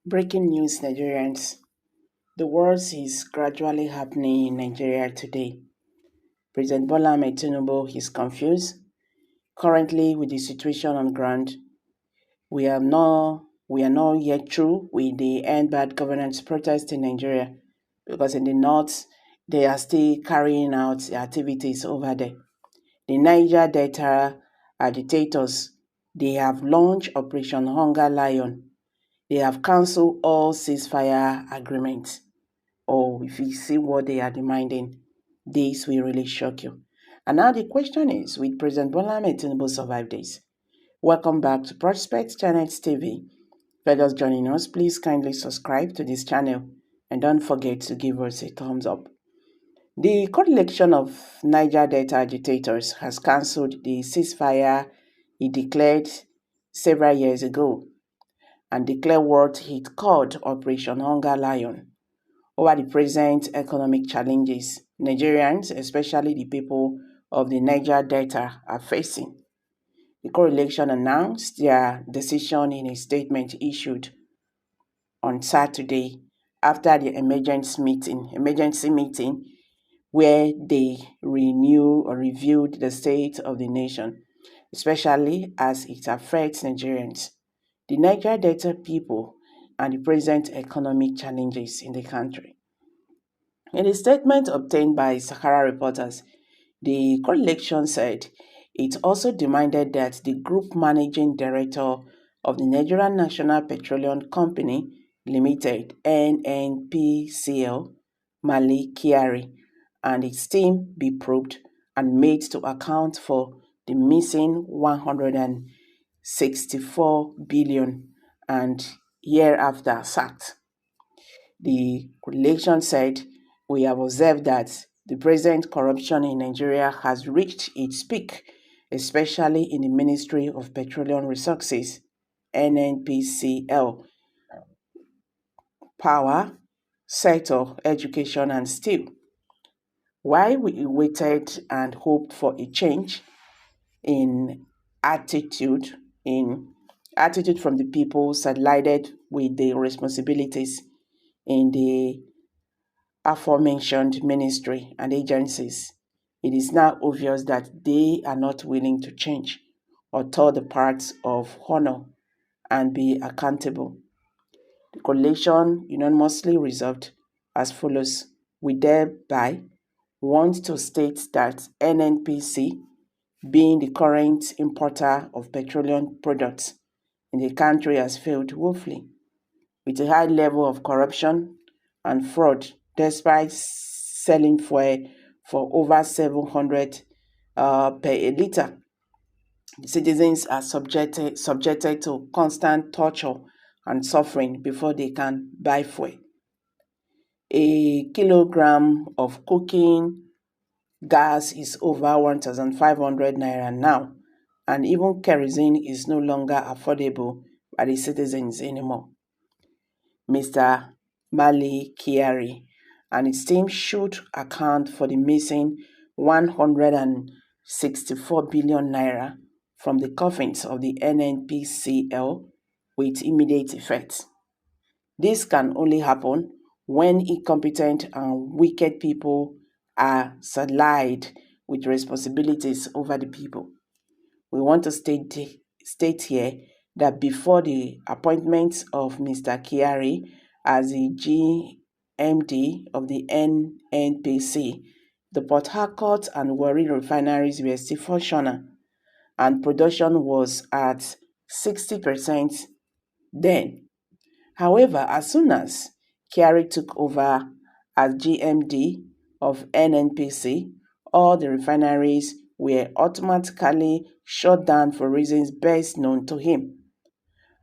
Breaking news, Nigerians. The worst is gradually happening in Nigeria today. President Bola Ahmed Tinubu is confused. Currently, with the situation on ground, we are not yet through with the end bad governance protest in Nigeria, because in the north they are still carrying out activities over there. The Niger Delta agitators, they have launched Operation Hunger Lion. They have cancelled all ceasefire agreements. Oh, if you see what they are demanding, this will really shock you. And now the question is, will President Bola Ahmed Tinubu survive this? Welcome back to Prospect Channels TV. For those joining us, please kindly subscribe to this channel and don't forget to give us a thumbs up. The coalition of Niger Delta agitators has cancelled the ceasefire he declared several years ago and declared what he called Operation Hunger Lion over the present economic challenges Nigerians, especially the people of the Niger Delta, are facing. The coalition announced their decision in a statement issued on Saturday after the emergency meeting where they reviewed the state of the nation, especially as it affects Nigerians, the Niger Delta people, and the present economic challenges in the country. In a statement obtained by Sahara reporters, the coalition said it also demanded that the group managing director of the Nigerian National Petroleum Company Limited (NNPCL), Mali Kyari, and its team be probed and made to account for the missing 164 billion and hereafter sacked. The coalition said, "We have observed that the present corruption in Nigeria has reached its peak, especially in the Ministry of Petroleum Resources (NNPCL), Power, Sector, Education and Steel. While we waited and hoped for a change in attitude in attitude from the people sided with the responsibilities in the aforementioned ministry and agencies, it is now obvious that they are not willing to change or toe the paths of honor and be accountable. The coalition unanimously resolved as follows: we thereby want to state that NNPC, being the current importer of petroleum products in the country, has failed woefully, with a high level of corruption and fraud, despite selling fuel for over 700 per a litre. The citizens are subjected to constant torture and suffering before they can buy fuel. A kilogram of cooking gas is over 1,500 naira now, and even kerosene is no longer affordable by the citizens anymore. Mr. Mali Kyari and his team should account for the missing 164 billion naira from the coffins of the NNPCL with immediate effect. This can only happen when incompetent and wicked people are saddled with responsibilities over the people. We want to state here that before the appointment of Mr. Kyari as the GMD of the NNPC, the Port Harcourt and Warri refineries were still functional and production was at 60% then. However, as soon as Kyari took over as GMD of NNPC, all the refineries were automatically shut down for reasons best known to him.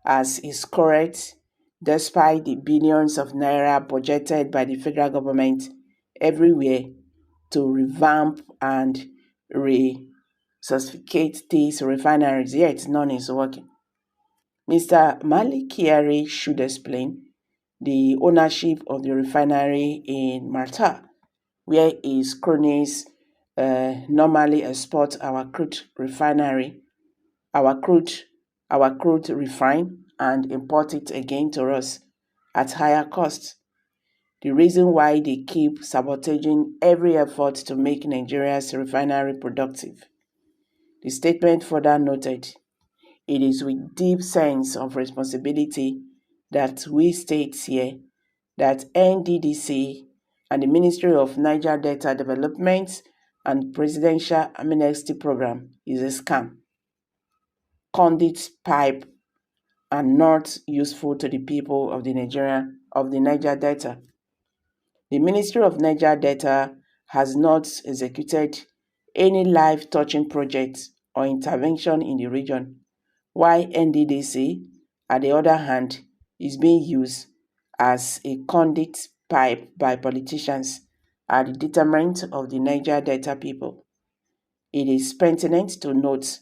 As is correct, despite the billions of naira budgeted by the federal government everywhere to revamp and resuscitate these refineries, yet none is working. Mr. Mali Kyari should explain the ownership of the refinery in Marta, where his cronies normally export our crude refinery, our crude refine and import it again to us at higher cost. The reason why they keep sabotaging every effort to make Nigeria's refinery productive. The statement further noted, it is with deep sense of responsibility that we state here that NDDC and the Ministry of Niger Delta Development and Presidential Amnesty Program is a scam, conduit pipe, and not useful to the people of the Niger Delta. The Ministry of Niger Delta has not executed any life-touching project or intervention in the region, while NDDC, at the other hand, is being used as a conduit pipe by politicians at the detriment of the Niger Delta people. It is pertinent to note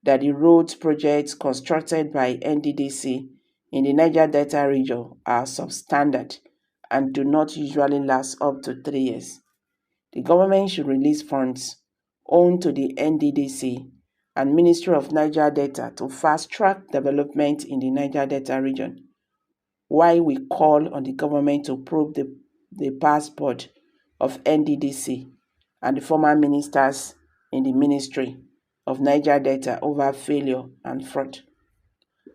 that the road projects constructed by NDDC in the Niger Delta region are substandard and do not usually last up to 3 years. The government should release funds owned to the NDDC and Ministry of Niger Delta to fast-track development in the Niger Delta region, while we call on the government to probe the passport of NDDC and the former ministers in the Ministry of Niger Delta over failure and fraud.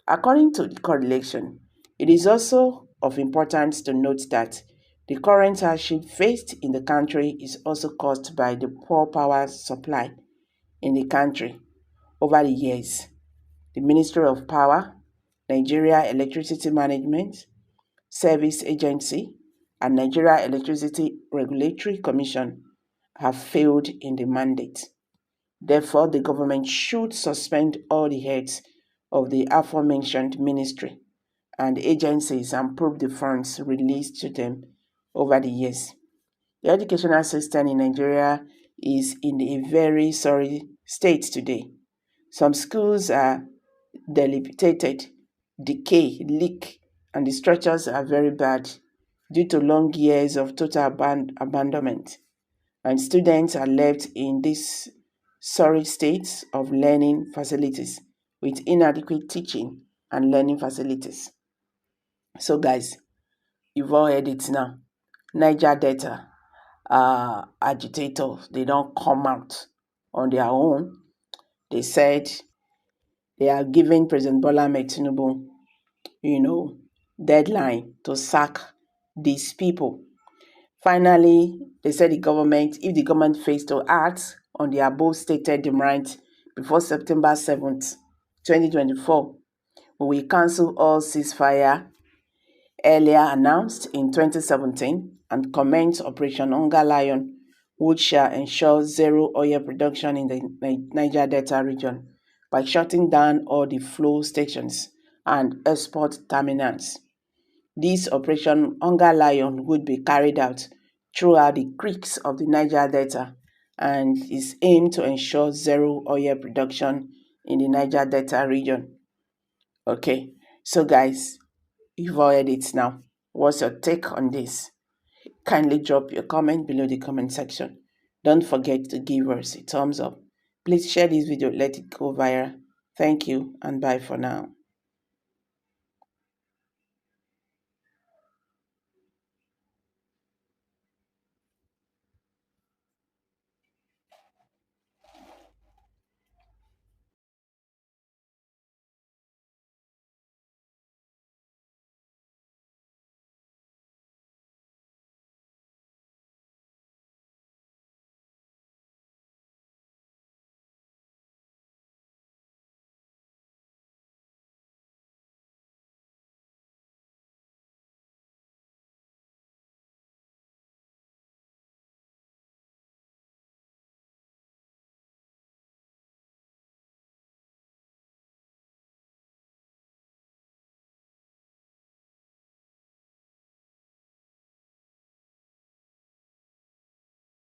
According to the correlation, it is also of importance to note that the current hardship faced in the country is also caused by the poor power supply in the country over the years. The Ministry of Power, Nigeria Electricity Management Service Agency, and Nigeria Electricity Regulatory Commission have failed in the mandate. Therefore, the government should suspend all the heads of the aforementioned ministry and agencies and probe the funds released to them over the years. The educational system in Nigeria is in a very sorry state today. Some schools are dilapidated, decay, leak, and the structures are very bad due to long years of total abandonment. And students are left in this sorry state of learning facilities with inadequate teaching and learning facilities. So guys, you've all heard it now. Niger Delta agitators, they don't come out on their own. They said they are giving President Bola Ahmed Tinubu, deadline to sack these people. Finally, they said if the government fails to act on the above stated demand before September 7th, 2024, we will cancel all ceasefire earlier announced in 2017 and commence Operation Hunger Lion, which shall ensure zero oil production in the Niger Delta region by shutting down all the flow stations and export terminals. This Operation Hunger Lion would be carried out throughout the creeks of the Niger Delta and is aimed to ensure zero oil production in the Niger Delta region. Okay, so guys, you've all heard it now. What's your take on this? Kindly drop your comment below the comment section. Don't forget to give us a thumbs up. Please share this video, let it go viral. Thank you and bye for now.